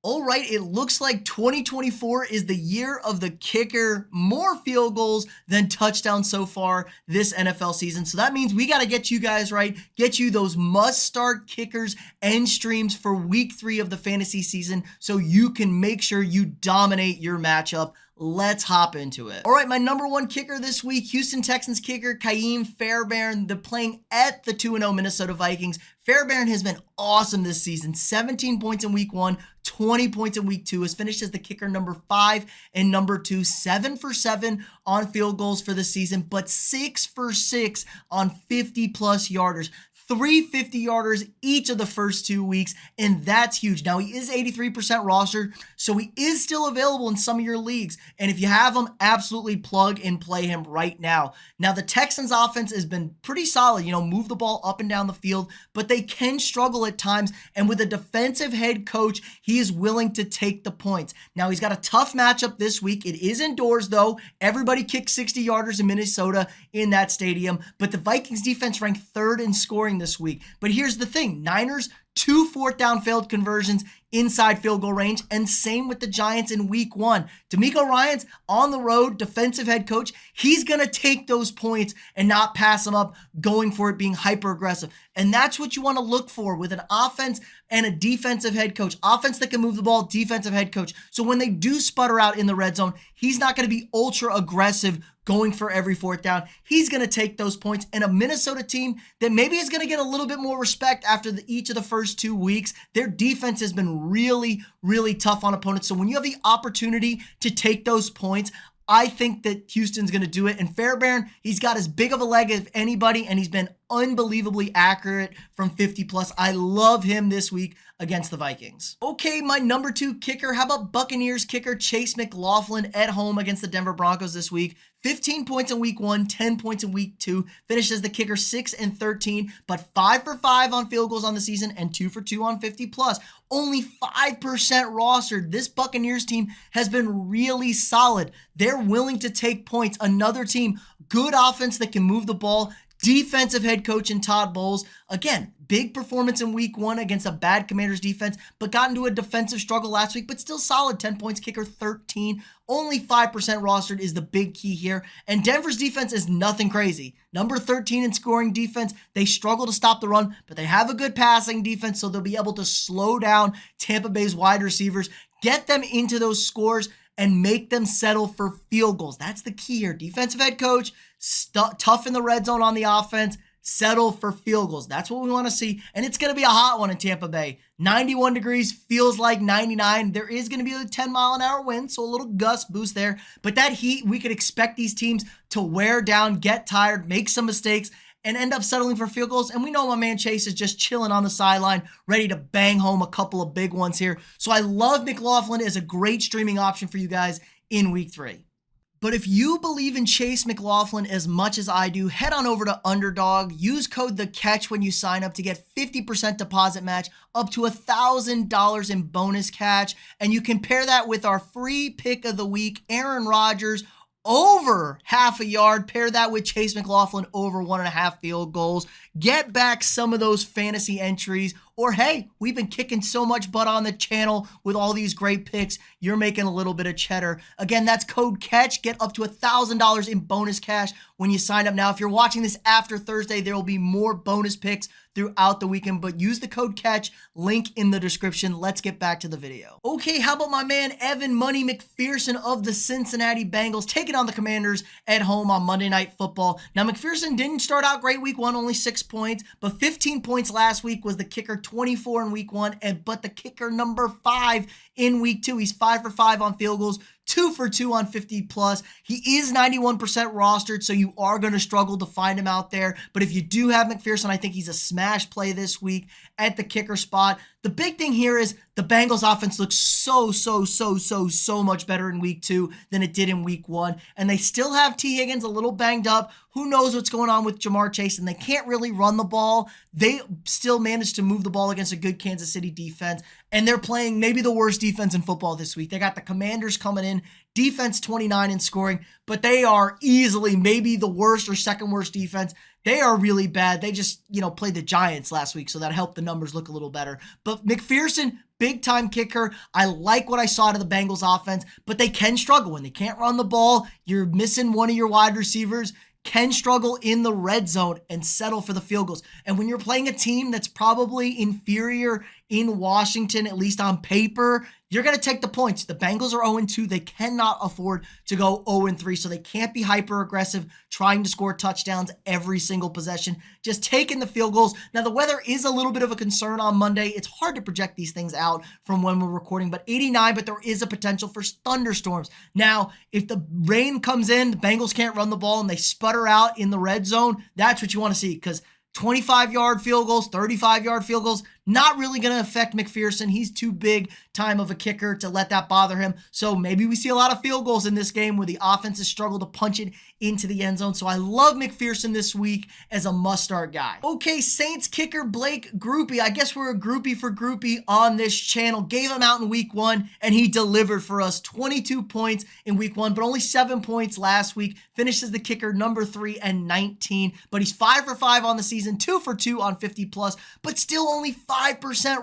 All right, it looks like 2024 is the year of the kicker. More field goals than touchdowns so far this NFL season. So that means we got to get you guys right, get you those must-start kickers and streams for week 3 of the fantasy season so you can make sure you dominate your matchup. Let's hop into it. All right, my number 1 kicker this week, Houston Texans kicker Fairbairn. They're playing at the 2-0 Minnesota Vikings. Fairbairn has been awesome this season. 17 points in week 1, 20 points in week 2. Has finished as the kicker number 5 and number 2. 7 for 7 on field goals for the season, but 6 for 6 on 50-plus yarders. 3 50-yarders each of the first 2 weeks, and that's huge. Now, he is 83% rostered, so he is still available in some of your leagues, and if you have him, absolutely plug and play him right now. Now, the Texans' offense has been pretty solid, move the ball up and down the field, but they can struggle at times, and with a defensive head coach, he is willing to take the points. Now, he's got a tough matchup this week. It is indoors, though. Everybody kicked 60-yarders in Minnesota in that stadium, but the Vikings defense ranked 3rd in scoring this week. But here's the thing, Niners, 2 4th down failed conversions inside field goal range, and same with the Giants in week 1. DeMeco Ryans on the road, defensive head coach, he's going to take those points and not pass them up, going for it, being hyper aggressive. And that's what you want to look for with an offense and a defensive head coach. Offense that can move the ball, defensive head coach. So when they do sputter out in the red zone, he's not going to be ultra aggressive going for every 4th down. He's going to take those points. And a Minnesota team that maybe is going to get a little bit more respect after each of the first 2 weeks. Their defense has been really, really tough on opponents. So when you have the opportunity to take those points, I think that Houston's going to do it. And Fairbairn, he's got as big of a leg as anybody, and he's been unbelievably accurate from 50-plus. I love him this week against the Vikings. Okay, my number 2 kicker. How about Buccaneers kicker Chase McLaughlin at home against the Denver Broncos this week? 15 points in week 1, 10 points in week 2. Finished as the kicker 6 and 13, but 5 for 5 on field goals on the season and 2 for 2 on 50-plus. Only 5% rostered. This Buccaneers team has been really solid. They're willing to take points. Another team, good offense that can move the ball. Defensive head coach in Todd Bowles. Again, big performance in week 1 against a bad Commanders defense, but got into a defensive struggle last week, but still solid. 10 points, kicker 13. Only 5% rostered is the big key here. And Denver's defense is nothing crazy. Number 13 in scoring defense. They struggle to stop the run, but they have a good passing defense, so they'll be able to slow down Tampa Bay's wide receivers, get them into those scores, and make them settle for field goals. That's the key here. Defensive head coach, tough in the red zone on the offense, settle for field goals. That's what we want to see. And it's going to be a hot one in Tampa Bay. 91 degrees feels like 99. There is going to be a 10-mile-an-hour wind, so a little gust boost there. But that heat, we could expect these teams to wear down, get tired, make some mistakes, and end up settling for field goals. And we know my man Chase is just chilling on the sideline, ready to bang home a couple of big ones here. So I love McLaughlin as a great streaming option for you guys in week 3. But if you believe in Chase McLaughlin as much as I do, head on over to Underdog. Use code THECATCH when you sign up to get 50% deposit match, up to $1,000 in bonus catch. And you can pair that with our free pick of the week, Aaron Rodgers, over half a yard. Pair that with Chase McLaughlin over 1.5 field goals. Get back some of those fantasy entries. Or hey, we've been kicking so much butt on the channel with all these great picks. You're making a little bit of cheddar. Again, that's code CATCH. Get up to $1,000 in bonus cash when you sign up. Now, if you're watching this after Thursday, there will be more bonus picks throughout the weekend, but use the code CATCH, link in the description. Let's get back to the video. Okay, how about my man Evan Money McPherson of the Cincinnati Bengals taking on the Commanders at home on Monday Night Football. Now, McPherson didn't start out great week 1, only 6 points, but 15 points last week, was the kicker, 24 in week 1, but the kicker number 5 in week 2. He's 5 for 5 on field goals, 2 for 2 on 50-plus. He is 91% rostered, so you are going to struggle to find him out there. But if you do have McPherson, I think he's a smash play this week at the kicker spot. The big thing here is the Bengals offense looks so much better in week 2 than it did in week 1. And they still have T. Higgins a little banged up. Who knows what's going on with Jamar Chase, and they can't really run the ball. They still managed to move the ball against a good Kansas City defense, and they're playing maybe the worst defense in football this week. They got the Commanders coming in, defense 29 in scoring, but they are easily maybe the worst or second worst defense. They are really bad. They just, played the Giants last week, so that helped the numbers look a little better. But McPherson, big time kicker. I like what I saw out of the Bengals offense, but they can struggle when they can't run the ball. You're missing one of your wide receivers. Can struggle in the red zone and settle for the field goals. And when you're playing a team that's probably inferior in Washington, at least on paper, you're going to take the points. The Bengals are 0-2. They cannot afford to go 0-3, so they can't be hyper aggressive trying to score touchdowns every single possession. Just taking the field goals. Now, the weather is a little bit of a concern on Monday. It's hard to project these things out from when we're recording, but 89, but there is a potential for thunderstorms. Now, if the rain comes in, the Bengals can't run the ball, and they sputter out in the red zone, that's what you want to see, because 25-yard field goals, 35-yard field goals, not really going to affect McPherson. He's too big time of a kicker to let that bother him. So maybe we see a lot of field goals in this game where the offenses struggle to punch it into the end zone. So I love McPherson this week as a must-start guy. Okay, Saints kicker Blake Grupe. I guess we're a groupie for groupie on this channel. Gave him out in week 1, and he delivered for us. 22 points in week 1, but only 7 points last week. Finishes the kicker number 3 and 19, but he's 5 for 5 on the season, 2 for 2 on 50+, but still only 5%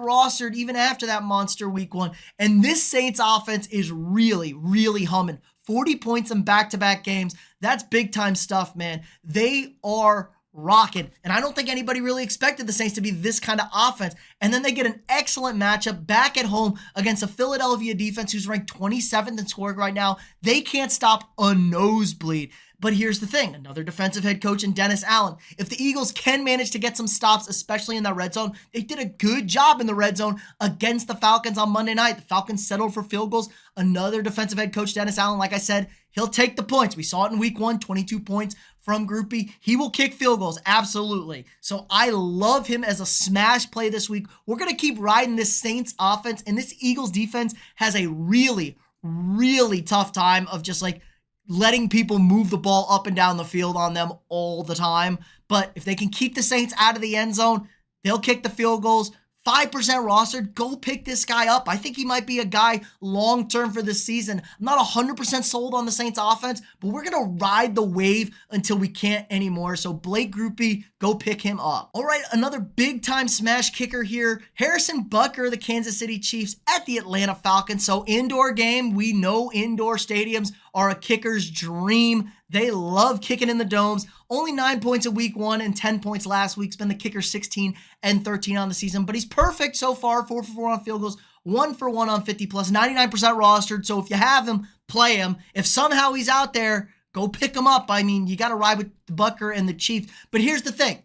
rostered even after that monster week 1. And this Saints offense is really, really humming. 40 points in back-to-back games. That's big-time stuff, man. They are rocking. And I don't think anybody really expected the Saints to be this kind of offense. And then they get an excellent matchup back at home against a Philadelphia defense who's ranked 27th in scoring right now. They can't stop a nosebleed. But here's the thing, another defensive head coach in Dennis Allen. If the Eagles can manage to get some stops, especially in that red zone, they did a good job in the red zone against the Falcons on Monday night. The Falcons settled for field goals. Another defensive head coach, Dennis Allen, like I said, he'll take the points. We saw it in week 1, 22 points from Grupe. He will kick field goals, absolutely. So I love him as a smash play this week. We're going to keep riding this Saints offense, and this Eagles defense has a really, really tough time of just like letting people move the ball up and down the field on them all the time. But if they can keep the Saints out of the end zone, they'll kick the field goals. 5% rostered, go pick this guy up. I think he might be a guy long-term for this season. I'm not 100% sold on the Saints offense, but we're going to ride the wave until we can't anymore. So Blake Grupe, go pick him up. All right, another big-time smash kicker here. Harrison Butker, the Kansas City Chiefs at the Atlanta Falcons. So indoor game, we know indoor stadiums are a kicker's dream. They love kicking in the domes. Only 9 points in week 1 and 10 points last week. It's been the kicker 16 and 13 on the season, but he's perfect so far. 4 for 4 on field goals, 1 for 1 on 50+, 99% rostered. So if you have him, play him. If somehow he's out there, go pick him up. I mean, you got to ride with the Butker and the Chiefs. But here's the thing.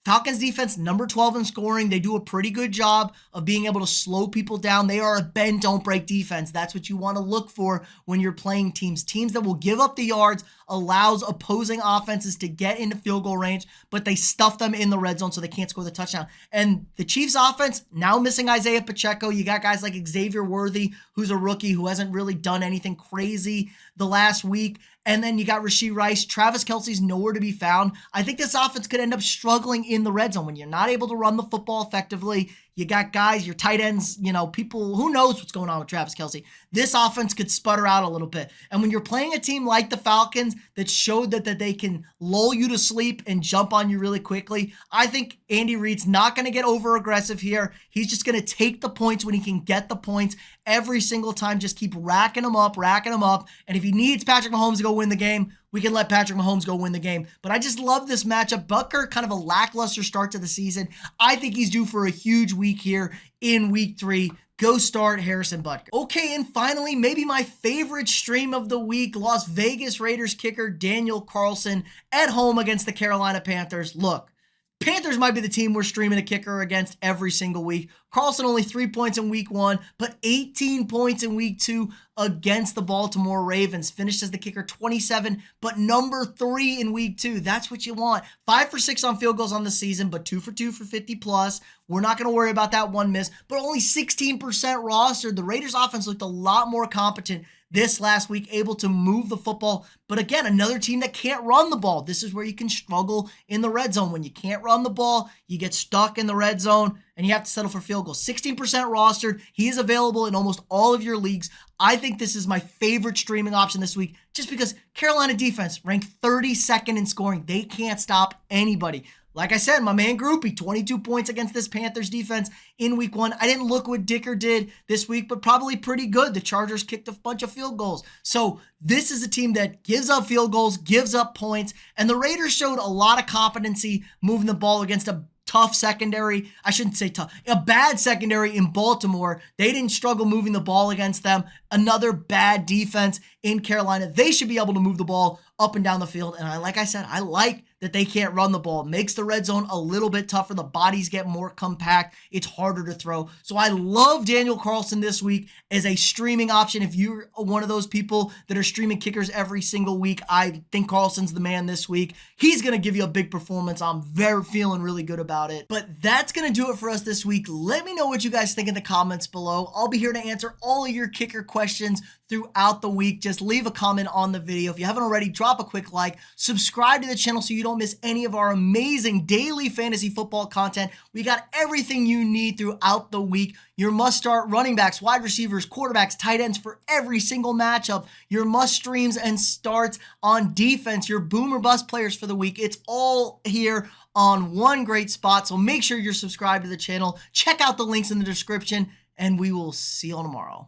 Falcons defense, number 12 in scoring. They do a pretty good job of being able to slow people down. They are a bend, don't break defense. That's what you want to look for when you're playing teams. Teams that will give up the yards, allows opposing offenses to get into field goal range, but they stuff them in the red zone so they can't score the touchdown. And the Chiefs offense, now missing Isaiah Pacheco. You got guys like Xavier Worthy, who's a rookie who hasn't really done anything crazy the last week. And then you got Rashee Rice. Travis Kelce's nowhere to be found. I think this offense could end up struggling in the red zone when you're not able to run the football effectively. You got guys, your tight ends, people, who knows what's going on with Travis Kelce. This offense could sputter out a little bit. And when you're playing a team like the Falcons that showed that they can lull you to sleep and jump on you really quickly, I think Andy Reid's not going to get over aggressive here. He's just going to take the points when he can get the points every single time. Just keep racking them up. And if he needs Patrick Mahomes to go win the game, we can let Patrick Mahomes go win the game. But I just love this matchup. Butker, kind of a lackluster start to the season. I think he's due for a huge week here in week 3. Go start Harrison Butker. Okay, and finally, maybe my favorite stream of the week, Las Vegas Raiders kicker Daniel Carlson at home against the Carolina Panthers. Look, Panthers might be the team we're streaming a kicker against every single week. Carlson only 3 points in week 1, but 18 points in week 2 against the Baltimore Ravens. Finished as the kicker 27, but number 3 in week 2. That's what you want. 5 for 6 on field goals on the season, but 2 for 2 for 50+. We're not going to worry about that one miss, but only 16% rostered. The Raiders offense looked a lot more competent this last week, able to move the football. But again, another team that can't run the ball. This is where you can struggle in the red zone. When you can't run the ball, you get stuck in the red zone and you have to settle for field goals. 16% rostered. He is available in almost all of your leagues. I think this is my favorite streaming option this week just because Carolina defense ranked 32nd in scoring. They can't stop anybody. Like I said, my man Grupe, 22 points against this Panthers defense in week 1. I didn't look what Dicker did this week, but probably pretty good. The Chargers kicked a bunch of field goals. So this is a team that gives up field goals, gives up points, and the Raiders showed a lot of competency moving the ball against a tough secondary. I shouldn't say tough. A bad secondary in Baltimore. They didn't struggle moving the ball against them. Another bad defense in Carolina. They should be able to move the ball up and down the field. And like I said, I like that they can't run the ball. Makes the red zone a little bit tougher. The bodies get more compact. It's harder to throw. So I love Daniel Carlson this week as a streaming option. If you're one of those people that are streaming kickers every single week, I think Carlson's the man this week. He's going to give you a big performance. I'm feeling really good about it. But that's going to do it for us this week. Let me know what you guys think in the comments below. I'll be here to answer all of your kicker questions throughout the week. Just leave a comment on the video. If you haven't already, drop a quick like, subscribe to the channel so you don't miss any of our amazing daily fantasy football content. We got everything you need throughout the week. Your must-start running backs, wide receivers, quarterbacks, tight ends for every single matchup. Your must-streams and starts on defense. Your boom or bust players for the week. It's all here on one great spot. So make sure you're subscribed to the channel. Check out the links in the description, and we will see you all tomorrow.